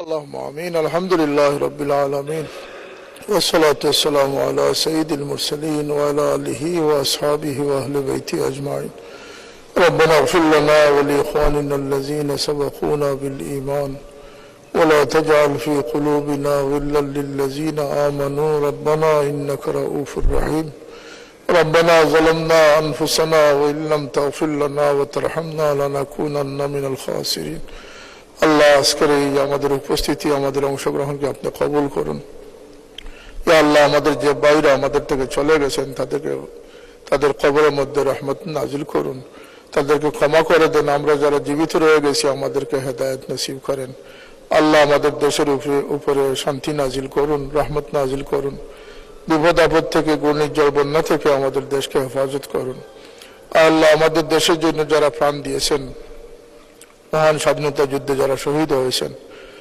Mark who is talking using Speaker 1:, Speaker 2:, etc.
Speaker 1: اللهم آمين. الحمد لله رب العالمين والصلاة والسلام على سيد المرسلين وعلى آله وأصحابه وأهل بيته أجمعين. ربنا اغفر لنا ولإخواننا الذين سبقونا بالإيمان ولا تجعل في قلوبنا غلا للذين آمنوا ربنا إنك رؤوف رحيم. ربنا ظلمنا أنفسنا وإن لم تغفر لنا وترحمنا لنكونن من الخاسرين. আল্লাহ আজকের এই আমাদের উপস্থিতি, আমাদের অংশগ্রহণকে আপনি কবুল করুন। ইয়া আল্লাহ, আমাদের যে বাইরে আমাদের থেকে চলে গেছেন তাদের কবরের মধ্যে রহমত নাজিল করুন, তাদেরকে ক্ষমা করে দেন। আমরা যারা জীবিত রয়ে গেছি আমাদেরকে হেদায়েত নসিব করেন। আল্লাহ আমাদের দেশের উপরে শান্তি নাজিল করুন, রহমত নাজিল করুন। বিপদ আপদ থেকে, ঘূর্ণিঝড় বন্যা থেকে আমাদের দেশকে হেফাজত করুন। আল্লাহ আমাদের দেশের জন্য যারা প্রাণ দিয়েছেন, মহান স্বাধীনতা যুদ্ধে যারা শহীদ হয়েছেন,